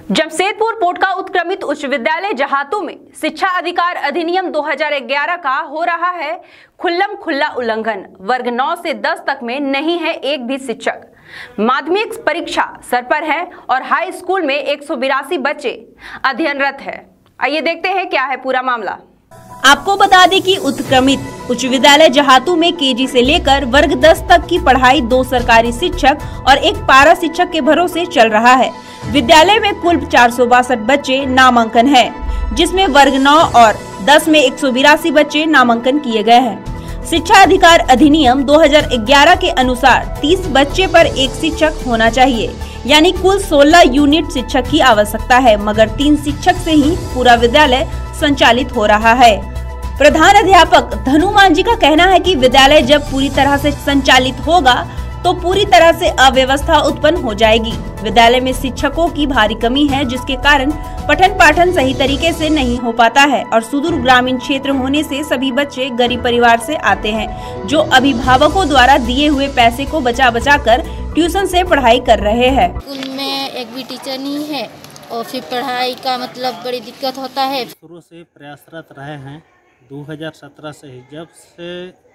जमशेदपुर पोटका उत्क्रमित उच्च विद्यालय जहातू में शिक्षा अधिकार अधिनियम 2011 का हो रहा है खुल्लम खुल्ला उल्लंघन। वर्ग 9 से 10 तक में नहीं है एक भी शिक्षक। माध्यमिक परीक्षा सर पर है और हाई स्कूल में 182 बच्चे अध्ययनरत है। आइए देखते हैं क्या है पूरा मामला। आपको बता दें कि उत्क्रमित उच्च विद्यालय जहातू में केजी से लेकर वर्ग 10 तक की पढ़ाई 2 सरकारी शिक्षक और एक पारा शिक्षक के भरोसे चल रहा है। विद्यालय में कुल 462 बच्चे नामांकन है, जिसमें वर्ग 9 और 10 में 182 बच्चे नामांकन किए गए हैं। शिक्षा अधिकार अधिनियम 2011 के अनुसार 30 बच्चे पर एक शिक्षक होना चाहिए, यानी कुल 16 यूनिट शिक्षक की आवश्यकता है, मगर 3 शिक्षक से ही पूरा विद्यालय संचालित हो रहा है। प्रधान अध्यापक धनु मांझी का कहना है कि विद्यालय जब पूरी तरह से संचालित होगा तो पूरी तरह से अव्यवस्था उत्पन्न हो जाएगी। विद्यालय में शिक्षकों की भारी कमी है, जिसके कारण पठन पाठन सही तरीके से नहीं हो पाता है और सुदूर ग्रामीण क्षेत्र होने से सभी बच्चे गरीब परिवार से आते हैं, जो अभिभावकों द्वारा दिए हुए पैसे को बचा बचा कर ट्यूशन से पढ़ाई कर रहे हैं। स्कूल में एक भी टीचर नहीं है और फिर पढ़ाई का मतलब बड़ी दिक्कत होता है। शुरू से प्रयासरत रहे हैं 2017 से ही, जब से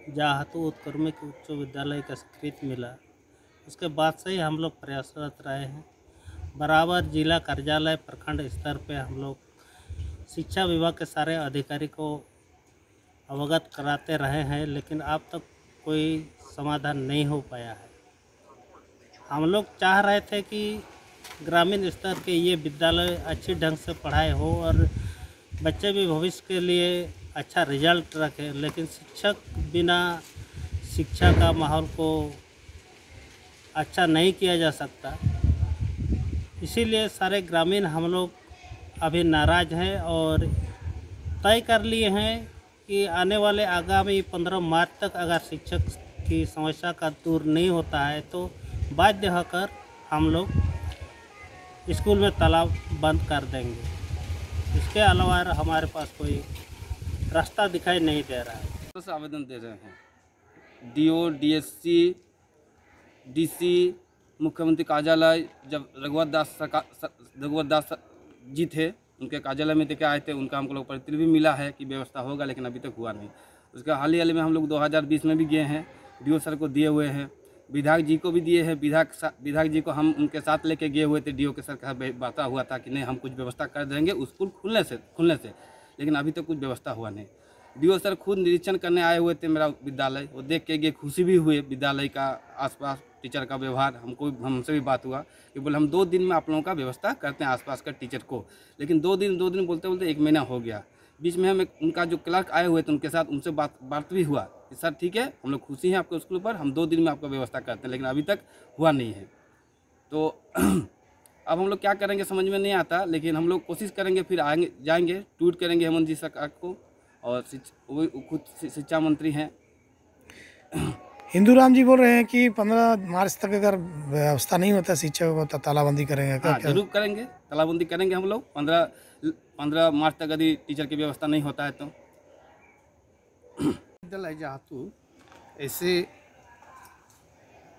जहातू उत्क्रमित उच्च विद्यालय का स्वीकृति मिला, उसके बाद से ही हम लोग प्रयासरत रहे हैं। बराबर जिला कार्यालय प्रखंड स्तर पे हम लोग शिक्षा विभाग के सारे अधिकारी को अवगत कराते रहे हैं, लेकिन अब तक कोई समाधान नहीं हो पाया है। हम लोग चाह रहे थे कि ग्रामीण स्तर के ये विद्यालय अच्छी ढंग से पढ़ाई हो और बच्चे भी भविष्य के लिए अच्छा रिजल्ट रखें, लेकिन शिक्षक बिना शिक्षा का माहौल को अच्छा नहीं किया जा सकता। इसीलिए सारे ग्रामीण हम लोग अभी नाराज़ हैं और तय कर लिए हैं कि आने वाले आगामी 15 मार्च तक अगर शिक्षक की समस्या का दूर नहीं होता है तो बाध्य होकर हम लोग स्कूल में ताला बंद कर देंगे। इसके अलावा हमारे पास कोई रास्ता दिखाई नहीं दे रहा है। तो आवेदन दे रहे हैं डीओ, डीएससी, डीसी, मुख्यमंत्री कार्यालय। जब रघुवर दास जी थे, उनके कार्यालय में देखे आए थे, उनका हमको लोग पत्र भी मिला है कि व्यवस्था होगा, लेकिन अभी तक हुआ नहीं। उसका हाल ही में हम लोग 2020 में भी गए हैं, डीओ सर को दिए हुए हैं, विधायक जी को भी दिए हैं। विधायक जी को हम उनके साथ लेके गए हुए थे, डीओ के सर का बात हुआ था कि नहीं हम कुछ व्यवस्था कर देंगे स्कूल खुलने से, लेकिन अभी तक कुछ व्यवस्था हुआ नहीं। डीओ सर खुद निरीक्षण करने आए हुए थे मेरा विद्यालय, वो देख के गए, खुशी भी हुए विद्यालय का आसपास टीचर का व्यवहार। हमसे भी बात हुआ कि बोले हम 2 दिन में आप लोगों का व्यवस्था करते हैं आसपास का टीचर को, लेकिन 2 दिन बोलते बोलते 1 महीना हो गया। बीच में हम उनका जो क्लर्क आए हुए थे उनके साथ उनसे बात भी हुआ कि सर ठीक है, हम लोग खुशी हैं आपके स्कूल पर, हम 2 दिन में आपका व्यवस्था करते हैं, लेकिन अभी तक हुआ नहीं है। तो अब हम लोग क्या करेंगे समझ में नहीं आता, लेकिन हम लोग कोशिश करेंगे, फिर जाएंगे ट्वीट करेंगे हेमंत जी सरकार को, और वो खुद शिक्षा मंत्री हैं। हिंदूराम जी बोल रहे हैं कि 15 मार्च तक अगर व्यवस्था नहीं होता शिक्षकों को तो तालाबंदी करेंगे। हाँ, जरूर करेंगे, तालाबंदी करेंगे हम लोग। 15 मार्च तक यदि टीचर की व्यवस्था नहीं होता है तो। विद्यालय जहातू ऐसे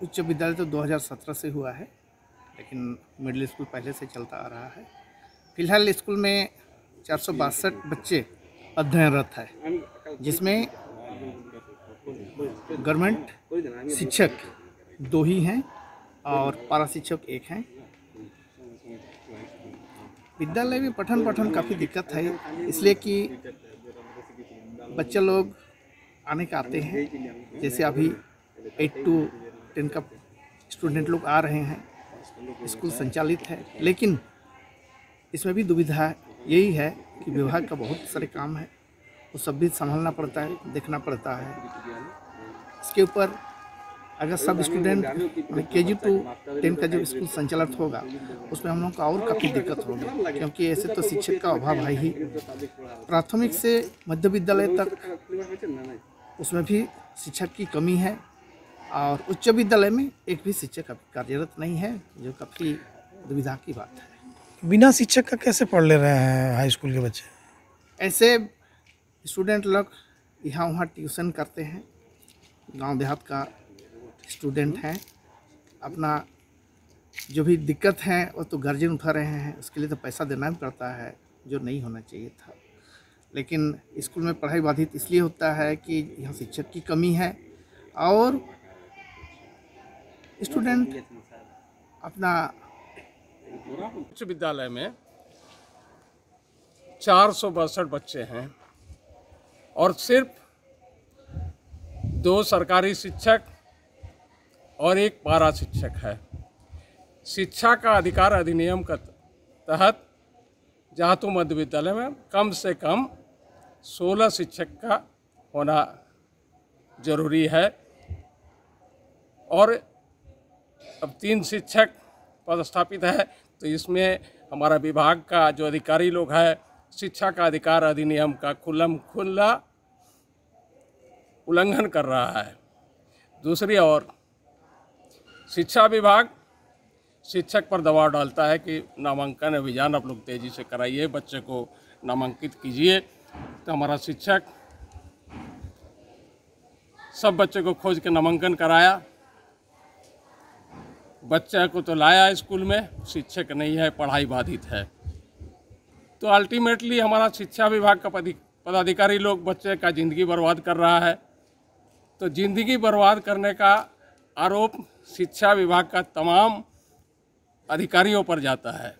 उच्च विद्यालय तो 2017 से हुआ है, लेकिन मिडिल स्कूल पहले से चलता आ रहा है। फिलहाल स्कूल में 462 बच्चे अध्ययनरत है, जिसमें गवर्नमेंट शिक्षक 2 ही हैं और पारा शिक्षक 1 हैं। विद्यालय में पठन काफ़ी दिक्कत है, इसलिए कि बच्चे लोग आने का आते हैं, जैसे अभी 8 to 10 का स्टूडेंट लोग आ रहे हैं, स्कूल संचालित है, लेकिन इसमें भी दुविधा यही है कि विभाग का बहुत सारे काम है, वो सब भी संभालना पड़ता है, देखना पड़ता है। इसके ऊपर अगर सब स्टूडेंट KG to 10 का जो स्कूल संचालित होगा उसमें हम लोग को और काफ़ी दिक्कत होगी, क्योंकि ऐसे तो शिक्षक का अभाव है ही। प्राथमिक से मध्य विद्यालय तक उसमें भी शिक्षक की कमी है, और उच्च विद्यालय में एक भी शिक्षक कार्यरत नहीं है, जो काफ़ी दुविधा की बात है। बिना शिक्षक का कैसे पढ़ ले रहे हैं हाई स्कूल के बच्चे? ऐसे स्टूडेंट लोग यहाँ वहाँ ट्यूशन करते हैं, गांव देहात का स्टूडेंट हैं, अपना जो भी दिक्कत है वो तो गार्जियन उठा रहे हैं, उसके लिए तो पैसा देना भी पड़ता है जो नहीं होना चाहिए था। लेकिन स्कूल में पढ़ाई बाधित इसलिए होता है कि यहाँ शिक्षक की कमी है और स्टूडेंट अपना उच्च विद्यालय में 462 बच्चे हैं और सिर्फ 2 सरकारी शिक्षक और 1 पारा शिक्षक है। शिक्षा का अधिकार अधिनियम के तहत जहातू मध्य विद्यालय में कम से कम 16 शिक्षक का होना जरूरी है और अब 3 शिक्षक पदस्थापित है, तो इसमें हमारा विभाग का जो अधिकारी लोग है शिक्षा का अधिकार अधिनियम का खुल्ला उल्लंघन कर रहा है। दूसरी ओर शिक्षा विभाग शिक्षक पर दबाव डालता है कि नामांकन अभियान आप लोग तेज़ी से कराइए, बच्चे को नामांकित कीजिए। तो हमारा शिक्षक सब बच्चे को खोज के नामांकन कराया, बच्चे को तो लाया स्कूल में, शिक्षक नहीं है, पढ़ाई बाधित है। तो अल्टीमेटली हमारा शिक्षा विभाग का पदाधिकारी लोग बच्चे का ज़िंदगी बर्बाद कर रहा है। तो ज़िंदगी बर्बाद करने का आरोप शिक्षा विभाग का तमाम अधिकारियों पर जाता है।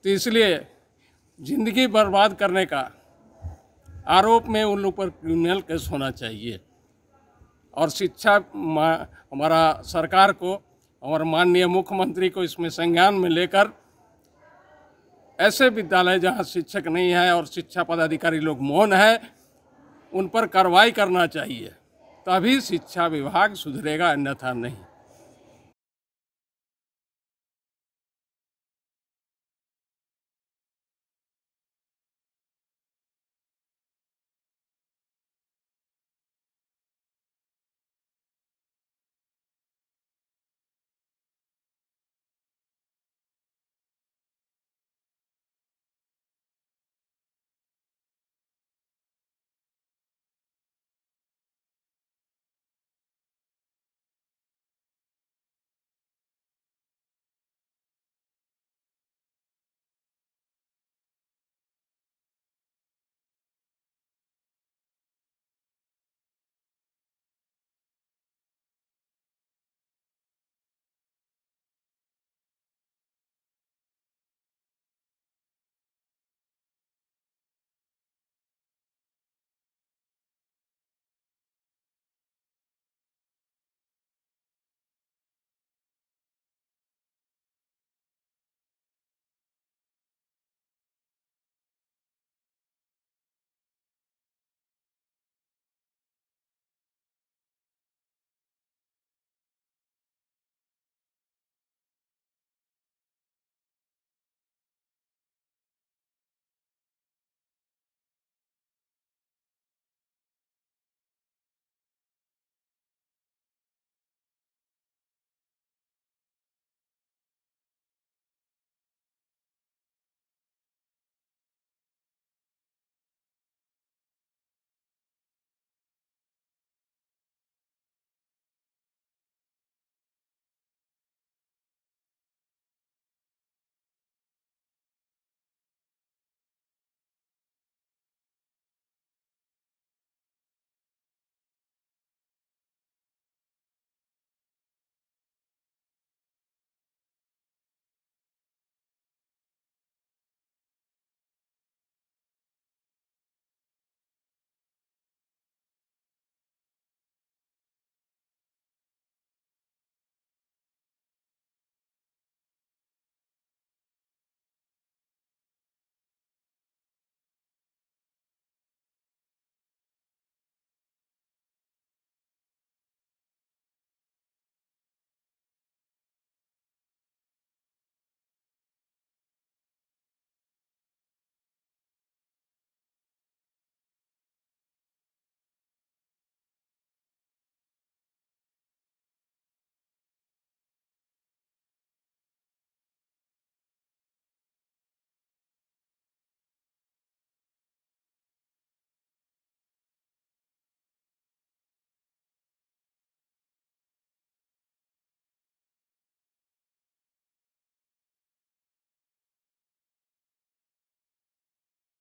तो इसलिए ज़िंदगी बर्बाद करने का आरोप में उन लोग पर क्रिमिनल केस होना चाहिए और शिक्षा हमारा सरकार को, हमारे माननीय मुख्यमंत्री को इसमें संज्ञान में लेकर ऐसे विद्यालय जहां शिक्षक नहीं है और शिक्षा पदाधिकारी लोग मौन है, उन पर कार्रवाई करना चाहिए, तभी शिक्षा विभाग सुधरेगा, अन्यथा नहीं।